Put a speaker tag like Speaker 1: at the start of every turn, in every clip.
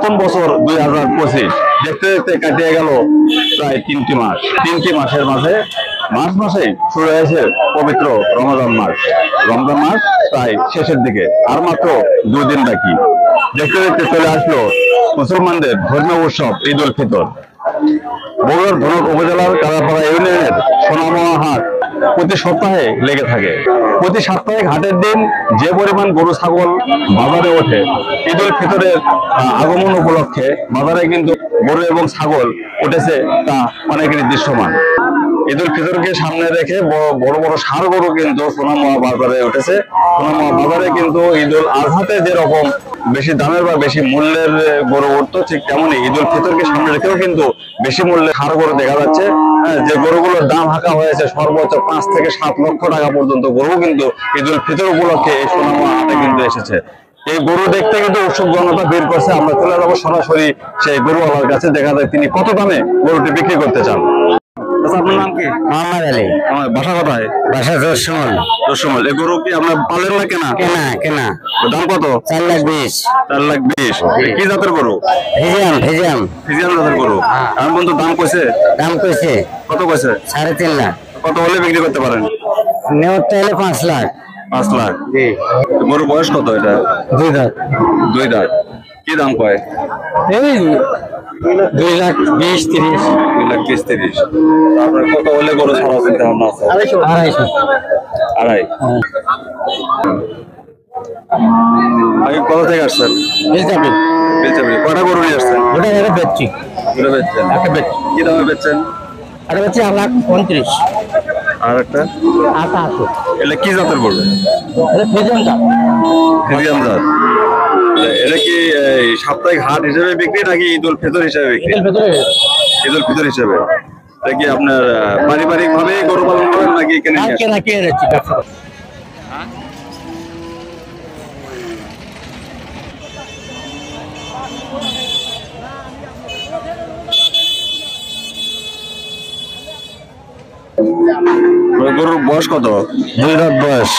Speaker 1: নতুন বছর 2025 দেখতে দেখতে কাটিয়ে গেল প্রায় 3টি মাস। 3টি মাসের মাঝে মার্চ মাসেই শুরু হয়েছে পবিত্র রমজান মাস। রমজান মাস প্রায় শেষের দিকে, আর মাত্র 2 দিন বাকি। দেখতে দেখতে চলে আসলো মুসলমানদের ধর্মীয় উৎসব ঈদ উল ফিতর। বগুড়ার ধনক উপজেলার কালাপাড়া ইউনিয়নের সোনামোয়া হাট প্রতি সপ্তাহে লেগে থাকে। প্রতি সাপ্তাহিক হাটের দিন যে পরিমাণ গরু ছাগল বাজারে ওঠে, ঈদ উল ফিতরের আগমন উপলক্ষে বাজারে কিন্তু গরু এবং ছাগল উঠেছে তা অনেকেরই দৃশ্যমান। ঈদ উল ফিতরকে সামনে রেখে বড় বড় ষাঁড় গরু কিন্তু সোনামোয়া বাজারে উঠেছে। সোনামোয়া বাজারে কিন্তু ঈদ উল আজহাতে যেরকম বেশি দামের বা বেশি মূল্যের গরু উঠতো, ঠিক তেমনই ঈদ উল ফিতরকে সামনে রেখেও কিন্তু বেশি মূল্যের ষাঁড় গরু দেখা যাচ্ছে। যে গরুগুলোর দাম হাঁকা হয়েছে সর্বোচ্চ 5 থেকে 7 লক্ষ টাকা পর্যন্ত গরু কিন্তু ঈদ উল ফিতর উপলক্ষে এই সোনামোয়া হাটে কিন্তু এসেছে। এই গরু দেখতে কিন্তু উৎসুক জনতা বের করছে। আমরা চলে যাবো সরাসরি সেই গরুওয়ালার কাছে, দেখা যায় তিনি কত দামে গরুটি বিক্রি করতে চান। আপনার নাম কি?
Speaker 2: মোহাম্মদ আলী।
Speaker 1: আমার বাসা কোথায়?
Speaker 2: বাসা জোরসমল।
Speaker 1: জোরসমল। এই গরু কি আপনার পালেন না কেনা?
Speaker 2: কেনা কেনা।
Speaker 1: দাম কত?
Speaker 2: 4,20,000।
Speaker 1: 4,20,000। কি জাতের গরু?
Speaker 2: ফিজিয়াম ফিজিয়াম।
Speaker 1: ফিজিয়ান জাতের গরু। এখন পর্যন্ত দাম কইছে?
Speaker 2: দাম কইছে
Speaker 1: কত কইছে?
Speaker 2: 3.5 লাখ।
Speaker 1: কত হলে বিক্রি করতে পারেন?
Speaker 2: নেওয়ার চাইলে 5 লাখ।
Speaker 1: 5 লাখ।
Speaker 2: জি।
Speaker 1: গরুর বয়স কত এটা?
Speaker 2: 2 দাঁত।
Speaker 1: 2 দাঁত। কি দাম কয়?
Speaker 2: এই 2,20,30।
Speaker 1: 2,20,30। তারপরে কত হলে গরু ছাড়া চিন্তা ভাবনা আছে?
Speaker 2: 250।
Speaker 1: আড়াই। আপনি কোথা থেকে আসছেন?
Speaker 2: বেচাবি।
Speaker 1: বেচাবি। কয়টা গরু নিয়ে আসছেন?
Speaker 2: ওটা একটা বেচছি।
Speaker 1: দুটো বেচছেন?
Speaker 2: একটা বেচছি।
Speaker 1: কি দামে বেচছেন?
Speaker 2: একটা বেচছি 1,29,000।
Speaker 1: আর একটা?
Speaker 2: 88।
Speaker 1: এটা কি জাতের গরু?
Speaker 2: এটা ফিজিয়াম দাম।
Speaker 1: ফিজিয়াম জাত। এটা কি সাপ্তাহিক হাট হিসেবে বিক্রি নাকি ঈদ উল ফিতর হিসেবে বিক্রি? ঈদ উল ফিতর হিসেবে। এটা কি আপনার পারিবারিক ভাবে গরু পালন করেন নাকি কিনে নিয়ে আসেন?
Speaker 2: কেনা কিনে যাচ্ছি ব্যবসা।
Speaker 1: গরুর বয়স কত?
Speaker 2: 2 দাঁত বয়স।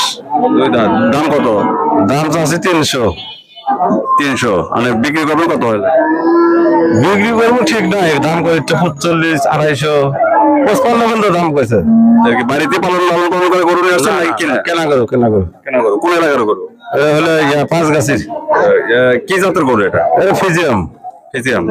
Speaker 1: 2 দাঁত। দাম কত?
Speaker 2: দাম আছে 300।
Speaker 1: 300। মানে বিক্রি করবেন কত হলে?
Speaker 2: বিক্রি করবো ঠিক নাই, দাম করে 45, 250, 55 পর্যন্ত দাম কইছে।
Speaker 1: বাড়িতে লালন পালন করে গরু নিয়ে আসছেন নাকি কিনা?
Speaker 2: কেনা করো কেনা করো।
Speaker 1: কেনা গরু। কোন এলাকার গরু?
Speaker 2: হলো 5 গাছির।
Speaker 1: কি জাতের গরু এটা?
Speaker 2: এটা ফিজিয়াম।
Speaker 1: ফিজিয়াম।